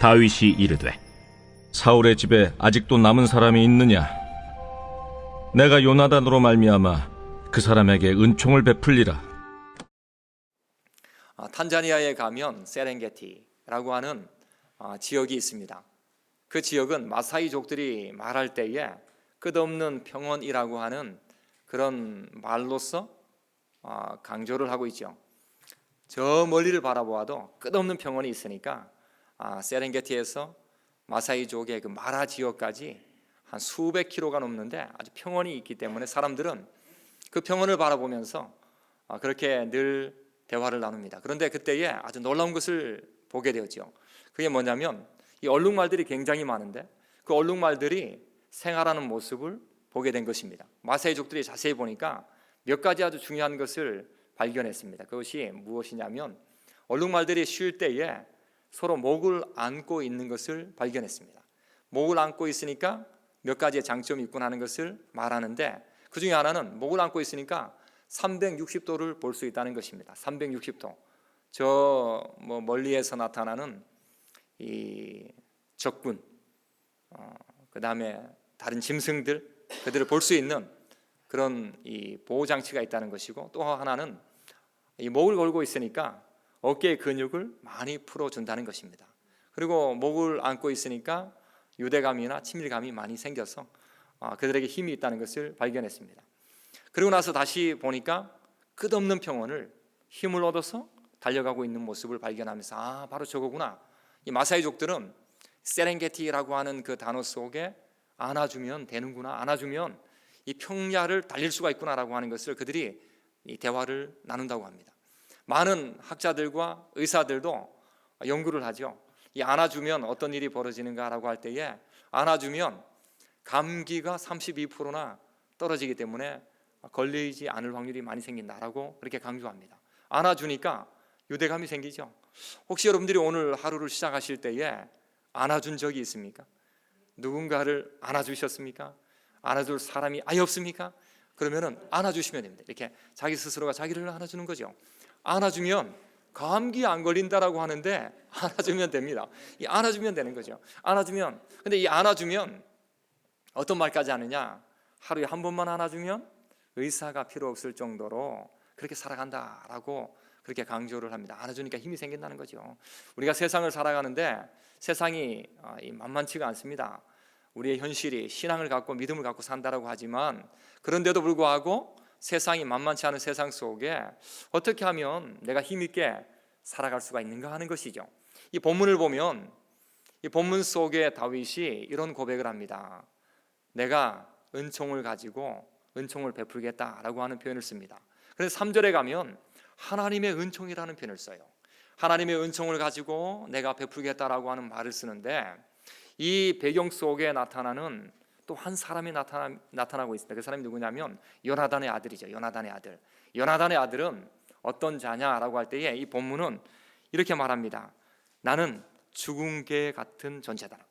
다윗이 이르되 사울의 집에 아직도 남은 사람이 있느냐? 내가 요나단으로 말미암아 그 사람에게 은총을 베풀리라. 탄자니아에 가면 세렝게티라고 하는 지역이 있습니다. 그 지역은 마사이족들이 말할 때에 끝없는 평원이라고 하는 그런 말로서 강조를 하고 있죠. 저 멀리를 바라보아도 끝없는 평원이 있으니까 세렝게티에서 마사이족의 그 마라 지역까지 한 수백 킬로가 넘는데 아주 평원이 있기 때문에 사람들은 그 평원을 바라보면서 그렇게 늘 대화를 나눕니다. 그런데 그때에 아주 놀라운 것을 보게 되었죠. 그게 뭐냐면 이 얼룩말들이 굉장히 많은데 그 얼룩말들이 생활하는 모습을 보게 된 것입니다. 마사이족들이 자세히 보니까 몇 가지 아주 중요한 것을 발견했습니다. 그것이 무엇이냐면 얼룩말들이 쉴 때에 서로 목을 안고 있는 것을 발견했습니다. 목을 안고 있으니까 몇 가지의 장점이 있구나 하는 것을 말하는데 그 중에 하나는 목을 안고 있으니까 360도를 볼 수 있다는 것입니다. 360도. 저 멀리에서 나타나는 이 적군, 그 다음에 다른 짐승들, 그들을 볼 수 있는 그런 이 보호 장치가 있다는 것이고, 또 하나는 이 목을 걸고 있으니까 어깨의 근육을 많이 풀어준다는 것입니다. 그리고 목을 안고 있으니까 유대감이나 친밀감이 많이 생겨서 그들에게 힘이 있다는 것을 발견했습니다. 그리고 나서 다시 보니까 끝없는 평원을 힘을 얻어서 달려가고 있는 모습을 발견하면서 바로 저거구나. 이 마사이족들은 세렝게티라고 하는 그 단어 속에 안아주면 되는구나, 안아주면 이 평야를 달릴 수가 있구나라고 하는 것을 그들이 이 대화를 나눈다고 합니다. 많은 학자들과 의사들도 연구를 하죠. 이 안아주면 어떤 일이 벌어지는가라고 할 때에 안아주면 감기가 32%나 떨어지기 때문에 걸리지 않을 확률이 많이 생긴다라고 그렇게 강조합니다. 안아주니까 유대감이 생기죠. 혹시 여러분들이 오늘 하루를 시작하실 때에 안아준 적이 있습니까? 누군가를 안아주셨습니까? 안아줄 사람이 아예 없습니까? 그러면은 안아주시면 됩니다. 이렇게 자기 스스로가 자기를 안아주는 거죠. 안아주면 감기 안 걸린다라고 하는데 안아주면 됩니다. 이 안아주면 되는 거죠. 안아주면, 근데 이 안아주면 어떤 말까지 하느냐? 하루에 한 번만 안아주면 의사가 필요 없을 정도로 그렇게 살아간다라고 그렇게 강조를 합니다. 안아주니까 힘이 생긴다는 거죠. 우리가 세상을 살아가는데 세상이 만만치가 않습니다. 우리의 현실이 신앙을 갖고 믿음을 갖고 산다라고 하지만 그런데도 불구하고 세상이 만만치 않은 세상 속에 어떻게 하면 내가 힘있게 살아갈 수가 있는가 하는 것이죠. 이 본문을 보면 이 본문 속에 다윗이 이런 고백을 합니다. 내가 은총을 가지고 은총을 베풀겠다라고 하는 표현을 씁니다. 그래서 3절에 가면 하나님의 은총이라는 표현을 써요. 하나님의 은총을 가지고 내가 베풀겠다라고 하는 말을 쓰는데 이 배경 속에 나타나는 또 한 사람이 나타나고 있습니다. 그 사람이 누구냐면 요나단의 아들이죠. 요나단의 아들. 요나단의 아들은 어떤 자냐라고 할 때에 이 본문은 이렇게 말합니다. 나는 죽은 개 같은 존재다라고.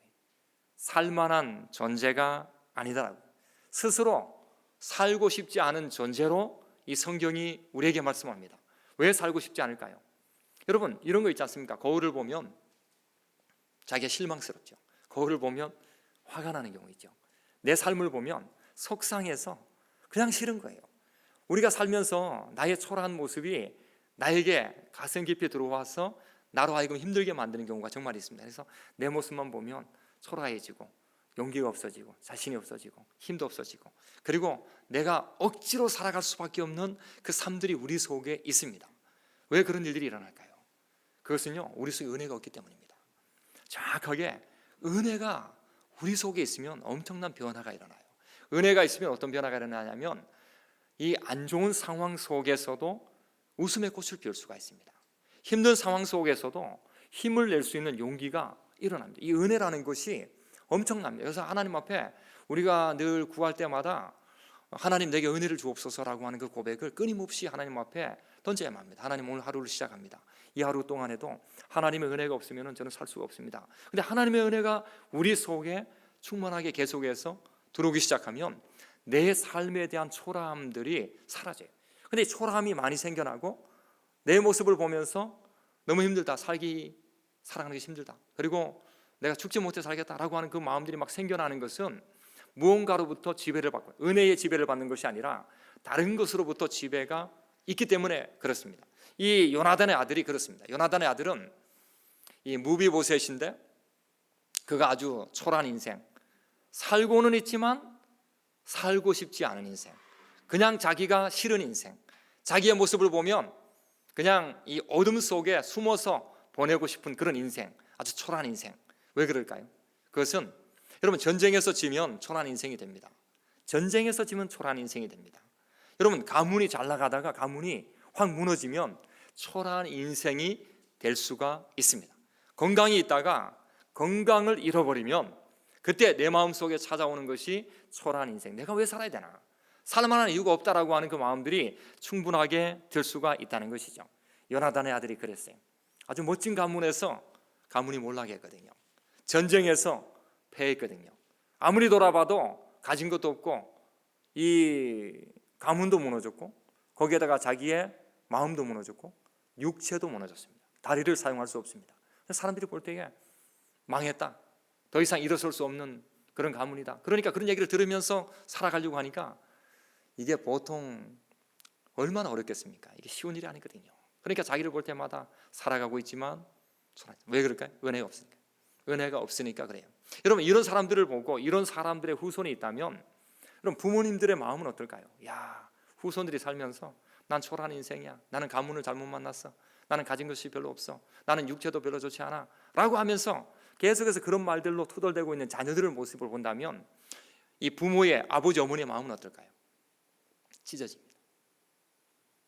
살만한 존재가 아니다라고. 스스로 살고 싶지 않은 존재로 이 성경이 우리에게 말씀합니다. 왜 살고 싶지 않을까요? 여러분 이런 거 있지 않습니까? 거울을 보면 자기가 실망스럽죠. 거울을 보면 화가 나는 경우 있죠. 내 삶을 보면 속상해서 그냥 싫은 거예요. 우리가 살면서 나의 초라한 모습이 나에게 가슴 깊이 들어와서 나로 하여금 힘들게 만드는 경우가 정말 있습니다. 그래서 내 모습만 보면 초라해지고 용기가 없어지고 자신이 없어지고 힘도 없어지고 그리고 내가 억지로 살아갈 수밖에 없는 그 삶들이 우리 속에 있습니다. 왜 그런 일들이 일어날까요? 그것은요 우리 속에 은혜가 없기 때문입니다. 정확하게 은혜가 우리 속에 있으면 엄청난 변화가 일어나요. 은혜가 있으면 어떤 변화가 일어나냐면 이 안 좋은 상황 속에서도 웃음의 꽃을 피울 수가 있습니다. 힘든 상황 속에서도 힘을 낼 수 있는 용기가 일어납니다. 이 은혜라는 것이 엄청납니다. 그래서 하나님 앞에 우리가 늘 구할 때마다 하나님 내게 은혜를 주옵소서라고 하는 그 고백을 끊임없이 하나님 앞에 던져야만 합니다. 하나님 오늘 하루를 시작합니다. 이 하루 동안에도 하나님의 은혜가 없으면 저는 살 수가 없습니다. 근데 하나님의 은혜가 우리 속에 충만하게 계속해서 들어오기 시작하면 내 삶에 대한 초라함들이 사라져요. 근데 이 초라함이 많이 생겨나고 내 모습을 보면서 너무 힘들다, 살아가는 게 힘들다, 그리고 내가 죽지 못해 살겠다라고 하는 그 마음들이 막 생겨나는 것은 무언가로부터 지배를 받고 은혜의 지배를 받는 것이 아니라 다른 것으로부터 지배가 있기 때문에 그렇습니다. 이 요나단의 아들이 그렇습니다. 요나단의 아들은 이 무비보셋인데 그가 아주 초라한 인생, 살고는 있지만 살고 싶지 않은 인생, 그냥 자기가 싫은 인생, 자기의 모습을 보면 그냥 이 어둠 속에 숨어서 보내고 싶은 그런 인생, 아주 초라한 인생. 왜 그럴까요? 그것은 여러분 전쟁에서 지면 초라한 인생이 됩니다. 전쟁에서 지면 초라한 인생이 됩니다. 여러분 가문이 잘 나가다가 가문이 확 무너지면 초라한 인생이 될 수가 있습니다. 건강이 있다가 건강을 잃어버리면 그때 내 마음속에 찾아오는 것이 초라한 인생. 내가 왜 살아야 되나? 살만한 이유가 없다라고 하는 그 마음들이 충분하게 들 수가 있다는 것이죠. 요나단의 아들이 그랬어요. 아주 멋진 가문에서 가문이 몰락해 했거든요. 전쟁에서 패했거든요. 아무리 돌아봐도 가진 것도 없고 이 가문도 무너졌고 거기에다가 자기의 마음도 무너졌고 육체도 무너졌습니다. 다리를 사용할 수 없습니다. 사람들이 볼 때에 망했다, 더 이상 일어설 수 없는 그런 가문이다. 그러니까 그런 얘기를 들으면서 살아가려고 하니까 이게 보통 얼마나 어렵겠습니까? 이게 쉬운 일이 아니거든요. 그러니까 자기를 볼 때마다 살아가고 있지만 왜 그럴까요? 은혜가 없으니까. 은혜가 없으니까 그래요. 여러분 이런 사람들을 보고 이런 사람들의 후손이 있다면 그럼 부모님들의 마음은 어떨까요? 야, 후손들이 살면서 난 초라한 인생이야, 나는 가문을 잘못 만났어, 나는 가진 것이 별로 없어, 나는 육체도 별로 좋지 않아 라고 하면서 계속해서 그런 말들로 투덜대고 있는 자녀들의 모습을 본다면 이 부모의 아버지 어머니의 마음은 어떨까요? 찢어집니다.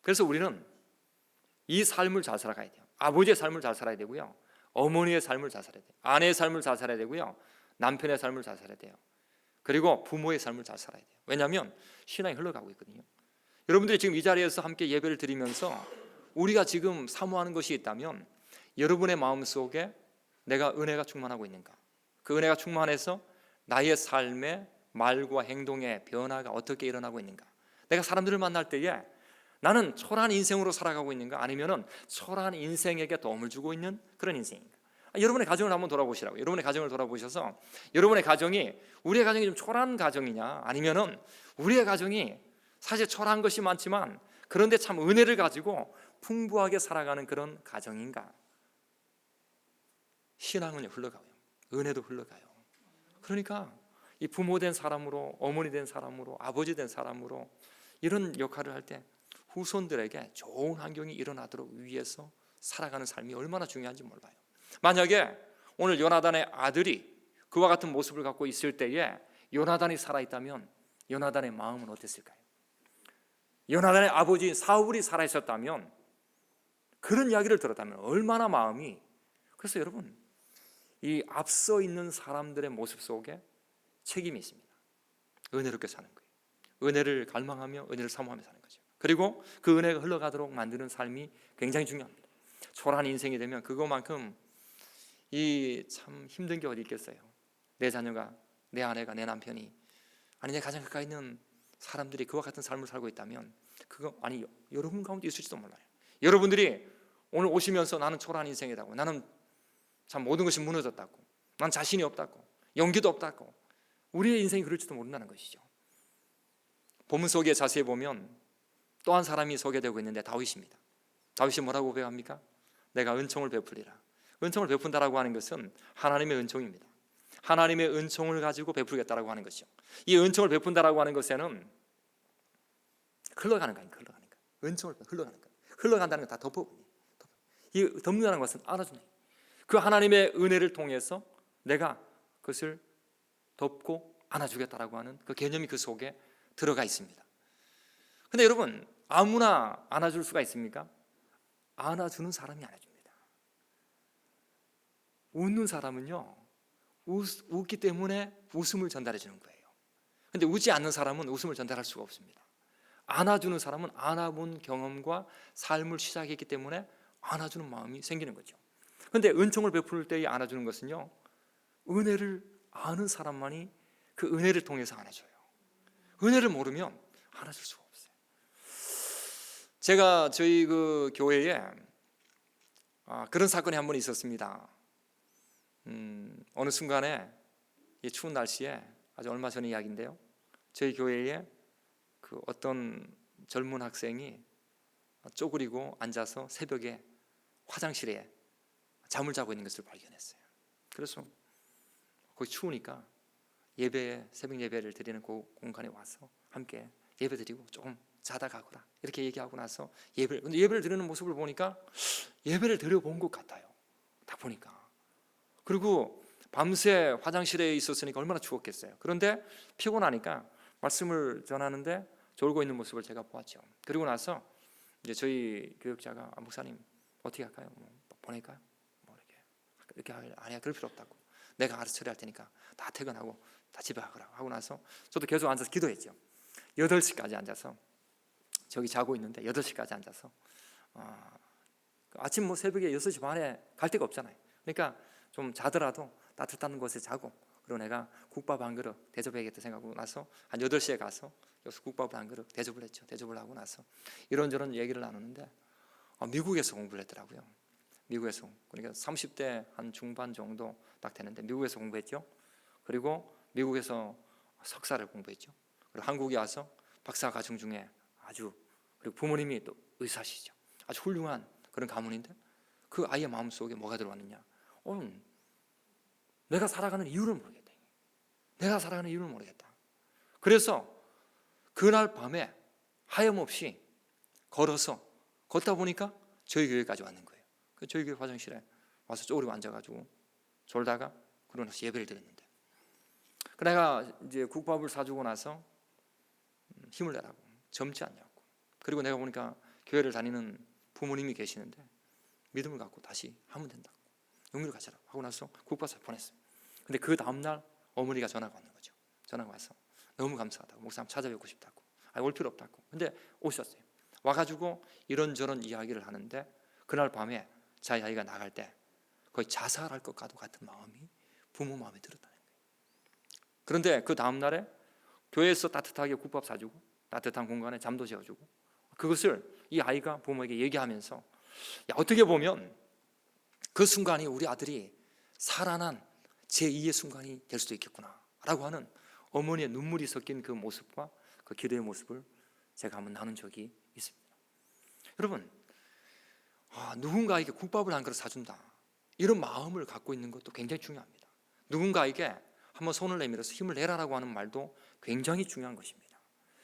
그래서 우리는 이 삶을 잘 살아가야 돼요. 아버지의 삶을 잘 살아야 되고요, 어머니의 삶을 잘 살아야 돼요, 아내의 삶을 잘 살아야 되고요, 남편의 삶을 잘 살아야 돼요. 그리고 부모의 삶을 잘 살아야 돼요. 왜냐하면 신앙이 흘러가고 있거든요. 여러분들이 지금 이 자리에서 함께 예배를 드리면서 우리가 지금 사모하는 것이 있다면 여러분의 마음속에 내가 은혜가 충만하고 있는가, 그 은혜가 충만해서 나의 삶의 말과 행동의 변화가 어떻게 일어나고 있는가, 내가 사람들을 만날 때에 나는 초라한 인생으로 살아가고 있는가, 아니면은 초라한 인생에게 도움을 주고 있는 그런 인생인가. 여러분의 가정을 한번 돌아보시라고요. 여러분의 가정을 돌아보셔서 여러분의 가정이 우리의 가정이 좀 초라한 가정이냐, 아니면은 우리의 가정이 사실 초라한 것이 많지만 그런데 참 은혜를 가지고 풍부하게 살아가는 그런 가정인가. 신앙은 흘러가요. 은혜도 흘러가요. 그러니까 이 부모 된 사람으로, 어머니 된 사람으로, 아버지 된 사람으로 이런 역할을 할 때 후손들에게 좋은 환경이 일어나도록 위해서 살아가는 삶이 얼마나 중요한지 몰라요. 만약에 오늘 요나단의 아들이 그와 같은 모습을 갖고 있을 때에 요나단이 살아있다면 요나단의 마음은 어땠을까요? 요나단의 아버지 사울이 살아있었다면, 그런 이야기를 들었다면 얼마나 마음이. 그래서 여러분 이 앞서 있는 사람들의 모습 속에 책임이 있습니다. 은혜롭게 사는 거예요. 은혜를 갈망하며 은혜를 사모하며 사는 거죠. 그리고 그 은혜가 흘러가도록 만드는 삶이 굉장히 중요합니다. 초라한 인생이 되면 그것만큼 이 참 힘든 게 어디 있겠어요. 내 자녀가, 내 아내가, 내 남편이, 아니 내 가장 가까이 있는 사람들이 그와 같은 삶을 살고 있다면 그거 아니 여러분 가운데 있을지도 몰라요. 여러분들이 오늘 오시면서 나는 초라한 인생이라고, 나는 참 모든 것이 무너졌다고, 난 자신이 없다고, 용기도 없다고, 우리의 인생이 그럴지도 모른다는 것이죠. 본문 속에 자세히 보면 또 한 사람이 소개되고 있는데 다윗입니다. 다윗이 뭐라고 고백합니까? 내가 은총을 베풀리라. 은총을 베푼다라고 하는 것은 하나님의 은총입니다. 하나님의 은총을 가지고 베풀겠다라고 하는 것이죠. 이 은총을 베푼다라고 하는 것에는 흘러가는 거니까, 흘러가는 거. 은총을 흘러가는 거. 흘러간다는 건 다 덮어버려요. 이 덮는다는 것은 알아주는 거예요. 그 하나님의 은혜를 통해서 내가 그것을 덮고 안아주겠다라고 하는 그 개념이 그 속에 들어가 있습니다. 근데 여러분 아무나 안아줄 수가 있습니까? 안아주는 사람이 안아줍니다. 웃는 사람은요 웃기 때문에 웃음을 전달해 주는 거예요. 근데 웃지 않는 사람은 웃음을 전달할 수가 없습니다. 안아주는 사람은 안아본 경험과 삶을 시작했기 때문에 안아주는 마음이 생기는 거죠. 근데 은총을 베풀 때에 안아주는 것은요 은혜를 아는 사람만이 그 은혜를 통해서 안아줘요. 은혜를 모르면 안아줄 수가 없어요. 제가 저희 그 교회에 그런 사건이 한 번 있었습니다. 어느 순간에 이 추운 날씨에 아주 얼마 전의 이야기인데요, 저희 교회에 그 어떤 젊은 학생이 쪼그리고 앉아서 새벽에 화장실에 잠을 자고 있는 것을 발견했어요. 그래서 거기 추우니까 새벽 예배를 드리는 그 공간에 와서 함께 예배 드리고 조금 자다 가거라 이렇게 얘기하고 나서 근데 예배를 드리는 모습을 보니까 예배를 드려본 것 같아요. 딱 보니까. 그리고 밤새 화장실에 있었으니까 얼마나 추웠겠어요. 그런데 피곤하니까 말씀을 전하는데 졸고 있는 모습을 제가 보았죠. 그리고 나서 이제 저희 교육자가 목사님 어떻게 할까요? 뭐 보낼까요? 뭐 이렇게 아니야, 그럴 필요 없다고. 내가 알아서 처리할 테니까 다 퇴근하고 다 집에 가거라 하고 나서 저도 계속 앉아서 기도했죠. 8시까지 앉아서 저기 자고 있는데 8시까지 앉아서 아침 새벽에 6시 반에 갈 데가 없잖아요. 그러니까 좀 자더라도 따뜻한 곳에 자고, 그리고 내가 국밥 한 그릇 대접해야겠다 생각하고 나서 한 8시에 가서 여기서 국밥을 한 그릇 대접을 했죠. 대접을 하고 나서 이런저런 얘기를 나누는데 미국에서 공부를 했더라고요. 미국에서. 그러니까 30대 한 중반 정도 딱 되는데 미국에서 공부했죠. 그리고 미국에서 석사를 공부했죠. 그리고 한국에 와서 박사 과정 중에 그리고 부모님이 또 의사시죠. 아주 훌륭한 그런 가문인데 그 아이의 마음속에 뭐가 들어왔느냐, 내가 살아가는 이유를 모르겠다. 내가 살아가는 이유를 모르겠다. 그래서 그날 밤에 하염없이 걷다 보니까 저희 교회까지 왔는 거예요. 저희 교회 화장실에 와서 쪼그리고 앉아가지고 졸다가 그러고 나서 예배를 드렸는데, 내가 이제 국밥을 사주고 나서 힘을 내라고, 젊지 않냐고. 그리고 내가 보니까 교회를 다니는 부모님이 계시는데 믿음을 갖고 다시 하면 된다고, 용기를 가져라 하고 나서 국밥을 보냈어요. 근데 그 다음날 어머니가 전화가 왔는 거죠. 전화가 와서 너무 감사하다고, 목사님 찾아뵙고 싶다고, 올 필요 없다고. 근데 오셨어요. 와가지고 이런저런 이야기를 하는데 그날 밤에 자기 아이가 나갈 때 거의 자살할 것 같은 마음이 부모 마음에 들었다는 거예요. 그런데 그 다음날에 교회에서 따뜻하게 국밥 사주고 따뜻한 공간에 잠도 재워주고, 그것을 이 아이가 부모에게 얘기하면서 어떻게 보면 그 순간이 우리 아들이 살아난 제2의 순간이 될 수도 있겠구나 라고 하는 어머니의 눈물이 섞인 그 모습과 그 기도의 모습을 제가 한번 나눈 적이 있습니다. 여러분, 누군가에게 국밥을 한 그릇 사준다, 이런 마음을 갖고 있는 것도 굉장히 중요합니다. 누군가에게 한번 손을 내밀어서 힘을 내라라고 하는 말도 굉장히 중요한 것입니다.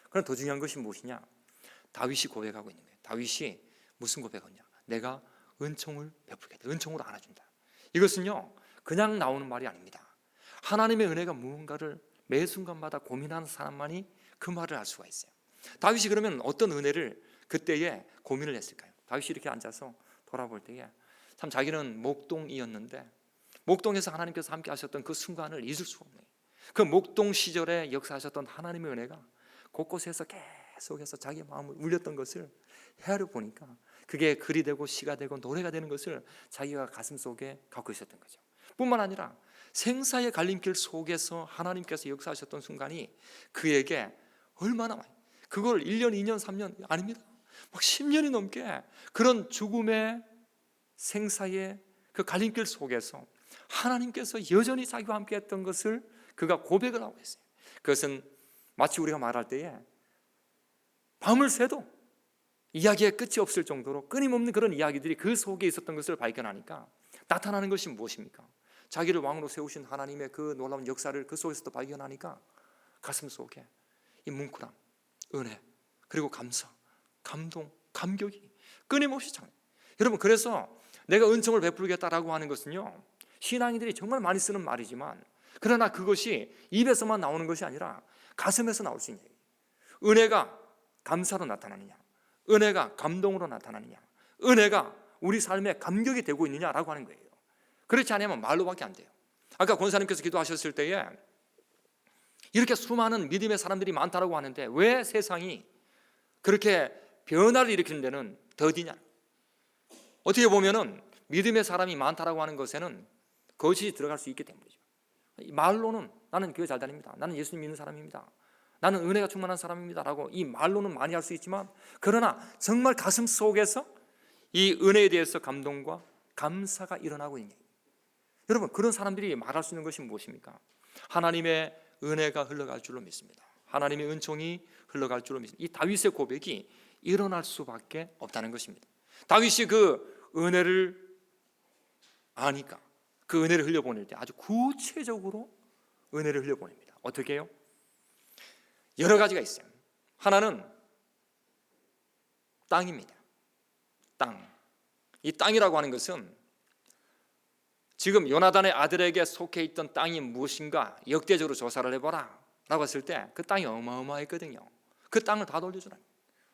그러나 더 중요한 것이 무엇이냐, 다윗이 고백하고 있는 거예요. 다윗이 무슨 고백하냐, 내가 은총을 베풀겠다, 은총으로 안아준다. 이것은요 그냥 나오는 말이 아닙니다. 하나님의 은혜가 무언가를 매 순간마다 고민하는 사람만이 그 말을 할 수가 있어요. 다윗이 그러면 어떤 은혜를 그때에 고민을 했을까요? 다윗이 이렇게 앉아서 돌아볼 때에 참 자기는 목동이었는데 목동에서 하나님께서 함께 하셨던 그 순간을 잊을 수가 없네요. 그 목동 시절에 역사하셨던 하나님의 은혜가 곳곳에서 계속해서 자기 마음을 울렸던 것을 헤아려 보니까 그게 글이 되고 시가 되고 노래가 되는 것을 자기가 가슴속에 갖고 있었던 거죠. 뿐만 아니라 생사의 갈림길 속에서 하나님께서 역사하셨던 순간이 그에게 얼마나 많이, 그걸 1년, 2년, 3년 아닙니다. 막 10년이 넘게 그런 죽음의 생사의 그 갈림길 속에서 하나님께서 여전히 자기와 함께 했던 것을 그가 고백을 하고 있어요. 그것은 마치 우리가 말할 때에 밤을 새도 이야기의 끝이 없을 정도로 끊임없는 그런 이야기들이 그 속에 있었던 것을 발견하니까 나타나는 것이 무엇입니까? 자기를 왕으로 세우신 하나님의 그 놀라운 역사를 그 속에서도 발견하니까 가슴 속에 이 뭉클함, 은혜, 그리고 감사, 감동, 감격이 끊임없이 창. 여러분, 그래서 내가 은총을 베풀겠다라고 하는 것은요 신앙인들이 정말 많이 쓰는 말이지만, 그러나 그것이 입에서만 나오는 것이 아니라 가슴에서 나올 수 있는 얘기예요. 은혜가 감사로 나타나느냐, 은혜가 감동으로 나타나느냐, 은혜가 우리 삶에 감격이 되고 있느냐라고 하는 거예요. 그렇지 않으면 말로밖에 안 돼요. 아까 권사님께서 기도하셨을 때에 이렇게 수많은 믿음의 사람들이 많다라고 하는데 왜 세상이 그렇게 변화를 일으키는 데는 더디냐? 어떻게 보면은 믿음의 사람이 많다라고 하는 것에는 거짓이 들어갈 수 있기 때문이죠. 말로는 나는 교회 잘 다닙니다, 나는 예수님 믿는 사람입니다, 나는 은혜가 충만한 사람입니다 라고 이 말로는 많이 할 수 있지만, 그러나 정말 가슴 속에서 이 은혜에 대해서 감동과 감사가 일어나고 있는, 여러분, 그런 사람들이 말할 수 있는 것이 무엇입니까? 하나님의 은혜가 흘러갈 줄로 믿습니다. 하나님의 은총이 흘러갈 줄로 믿습니다. 이 다윗의 고백이 일어날 수밖에 없다는 것입니다. 다윗이 그 은혜를 아니까 그 은혜를 흘려보낼 때 아주 구체적으로 은혜를 흘려보냅니다. 어떻게 해요? 여러 가지가 있어요. 하나는 땅입니다. 땅. 이 땅이라고 하는 것은 지금 요나단의 아들에게 속해 있던 땅이 무엇인가 역대적으로 조사를 해보라 라고 했을 때 그 땅이 어마어마했거든요. 그 땅을 다 돌려주라고.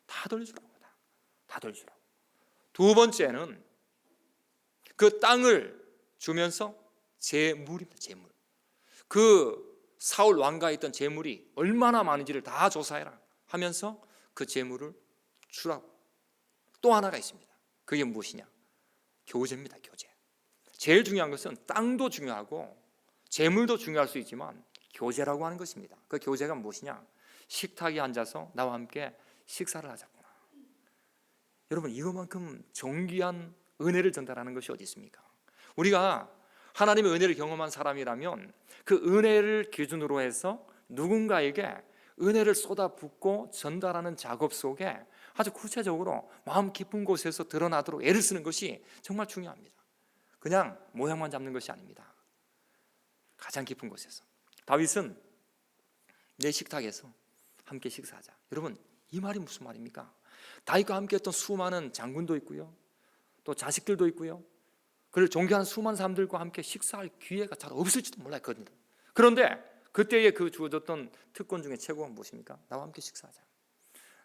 다 돌려주라고. 다 돌려주라고. 두 번째는 그 땅을 주면서 재물입니다. 재물. 그 사울 왕가에 있던 재물이 얼마나 많은지를 다 조사해라 하면서 그 재물을 주라고. 또 하나가 있습니다. 그게 무엇이냐? 교제입니다. 교제. 제일 중요한 것은 땅도 중요하고 재물도 중요할 수 있지만 교제라고 하는 것입니다. 그 교제가 무엇이냐? 식탁에 앉아서 나와 함께 식사를 하자꾸나. 여러분, 이것만큼 존귀한 은혜를 전달하는 것이 어디 있습니까? 우리가 하나님의 은혜를 경험한 사람이라면 그 은혜를 기준으로 해서 누군가에게 은혜를 쏟아붓고 전달하는 작업 속에 아주 구체적으로 마음 깊은 곳에서 드러나도록 애를 쓰는 것이 정말 중요합니다. 그냥 모양만 잡는 것이 아닙니다. 가장 깊은 곳에서. 다윗은 내 식탁에서 함께 식사하자. 여러분, 이 말이 무슨 말입니까? 다윗과 함께 했던 수많은 장군도 있고요, 또 자식들도 있고요, 그를 존경하는 수많은 사람들과 함께 식사할 기회가 잘 없을지도 몰라요. 그런데 그때에 그 주어졌던 특권 중에 최고가 무엇입니까? 나와 함께 식사하자.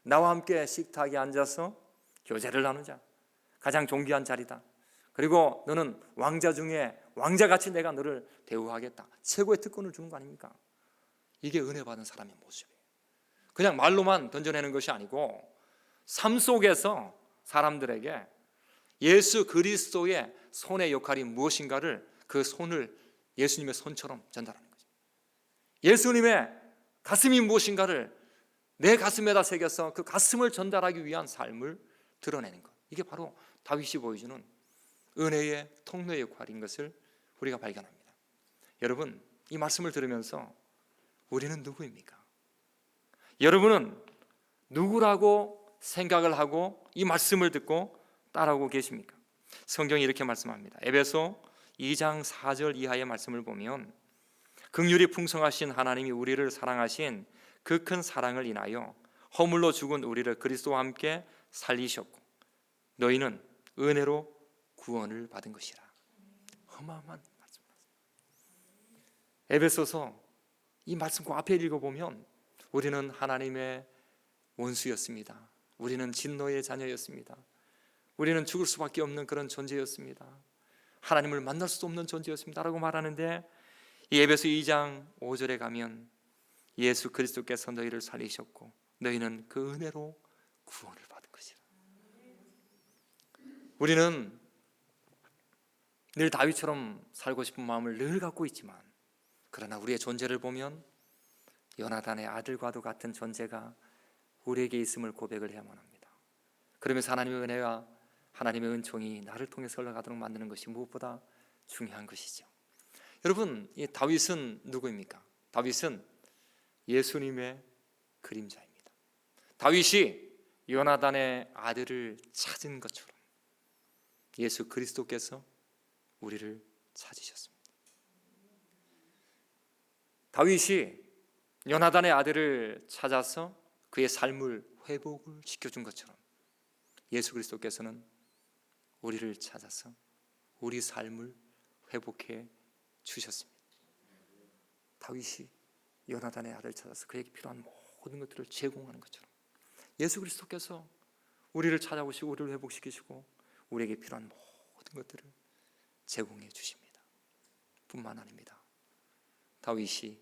나와 함께 식탁에 앉아서 교제를 나누자. 가장 존귀한 자리다. 그리고 너는 왕자 중에 왕자같이 내가 너를 대우하겠다. 최고의 특권을 주는 거 아닙니까? 이게 은혜 받은 사람의 모습이에요. 그냥 말로만 던져내는 것이 아니고 삶 속에서 사람들에게 예수 그리스도의 손의 역할이 무엇인가를 그 손을 예수님의 손처럼 전달하는 거죠. 예수님의 가슴이 무엇인가를 내 가슴에다 새겨서 그 가슴을 전달하기 위한 삶을 드러내는 것. 이게 바로 다윗이 보여주는 은혜의 통로의 역할인 것을 우리가 발견합니다. 여러분, 이 말씀을 들으면서 우리는 누구입니까? 여러분은 누구라고 생각을 하고 이 말씀을 듣고 따라오고 계십니까? 성경이 이렇게 말씀합니다. 에베소 2장 4절 이하의 말씀을 보면 긍휼이 풍성하신 하나님이 우리를 사랑하신 그 큰 사랑을 인하여 허물로 죽은 우리를 그리스도와 함께 살리셨고 너희는 은혜로 구원을 받은 것이라. 어마어마한 말씀. 에베소서 이 말씀 그 앞에 읽어보면 우리는 하나님의 원수였습니다. 우리는 진노의 자녀였습니다. 우리는 죽을 수밖에 없는 그런 존재였습니다. 하나님을 만날 수 없는 존재였습니다 라고 말하는데 이 에베소 2장 5절에 가면 예수 그리스도께서 너희를 살리셨고 너희는 그 은혜로 구원을 받은 것이라. 우리는 늘 다윗처럼 살고 싶은 마음을 늘 갖고 있지만 그러나 우리의 존재를 보면 요나단의 아들과도 같은 존재가 우리에게 있음을 고백을 해야만 합니다. 그러면서 하나님의 은혜와 하나님의 은총이 나를 통해서 흘러가도록 만드는 것이 무엇보다 중요한 것이죠. 여러분, 이 다윗은 누구입니까? 다윗은 예수님의 그림자입니다. 다윗이 요나단의 아들을 찾은 것처럼 예수 그리스도께서 우리를 찾으셨습니다. 다윗이 요나단의 아들을 찾아서 그의 삶을 회복을 시켜준 것처럼 예수 그리스도께서는 우리를 찾아서 우리 삶을 회복해 주셨습니다. 다윗이 요나단의 아들을 찾아서 그에게 필요한 모든 것들을 제공하는 것처럼 예수 그리스도께서 우리를 찾아오시고 우리를 회복시키시고 우리에게 필요한 모든 것들을 제공해 주십니다. 뿐만 아닙니다. 다윗이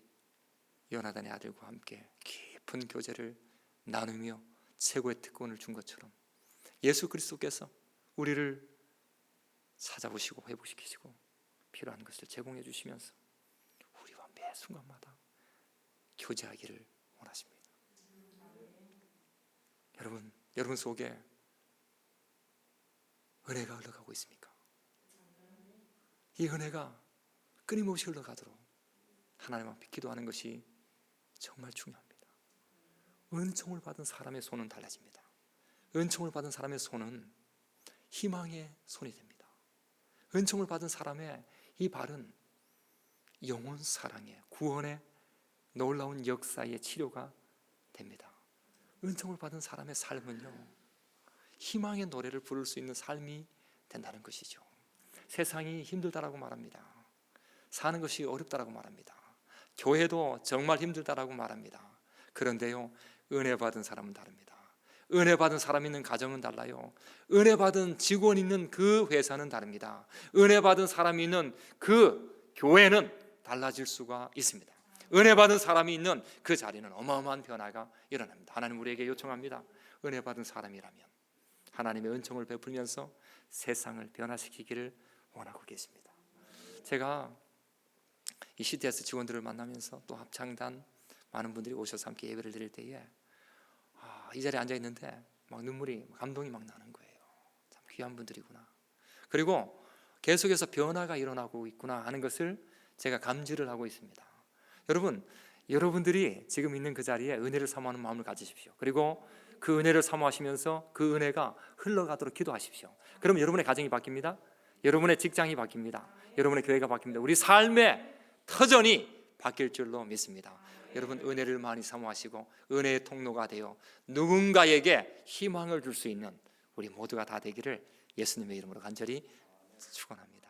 요나단의 아들과 함께 깊은 교제를 나누며 최고의 특권을 준 것처럼 예수 그리스도께서 우리를 찾아오시고 회복시키시고 필요한 것을 제공해 주시면서 우리와 매 순간마다 교제하기를 원하십니다. 여러분 속에 은혜가 흘러가고 있습니까? 이 은혜가 끊임없이 흘러가도록 하나님 앞에 기도하는 것이 정말 중요합니다. 은총을 받은 사람의 손은 달라집니다. 은총을 받은 사람의 손은 희망의 손이 됩니다. 은총을 받은 사람의 이 발은 영혼 사랑의 구원의 놀라운 역사의 치료가 됩니다. 은총을 받은 사람의 삶은요, 희망의 노래를 부를 수 있는 삶이 된다는 것이죠. 세상이 힘들다라고 말합니다. 사는 것이 어렵다라고 말합니다. 교회도 정말 힘들다라고 말합니다. 그런데요, 은혜 받은 사람은 다릅니다. 은혜 받은 사람 있는 가정은 달라요. 은혜 받은 직원 있는 그 회사는 다릅니다. 은혜 받은 사람이 있는 그 교회는 달라질 수가 있습니다. 은혜 받은 사람이 있는 그 자리는 어마어마한 변화가 일어납니다. 하나님 우리에게 요청합니다. 은혜 받은 사람이라면 하나님의 은총을 베풀면서 세상을 변화시키기를 원하고 계십니다. 제가 이 CTS 직원들을 만나면서 또 합창단 많은 분들이 오셔서 함께 예배를 드릴 때에 이 자리에 앉아 있는데 막 눈물이, 감동이 막 나는 거예요. 참 귀한 분들이구나. 그리고 계속해서 변화가 일어나고 있구나 하는 것을 제가 감지를 하고 있습니다. 여러분들이 지금 있는 그 자리에 은혜를 사모하는 마음을 가지십시오. 그리고 그 은혜를 사모하시면서 그 은혜가 흘러가도록 기도하십시오. 그럼 여러분의 가정이 바뀝니다. 여러분의 직장이 바뀝니다. 여러분의 교회가 바뀝니다. 우리 삶의 터전이 바뀔 줄로 믿습니다. 여러분 은혜를 많이 사모하시고 은혜의 통로가 되어 누군가에게 희망을 줄 수 있는 우리 모두가 다 되기를 예수님의 이름으로 간절히 축원합니다.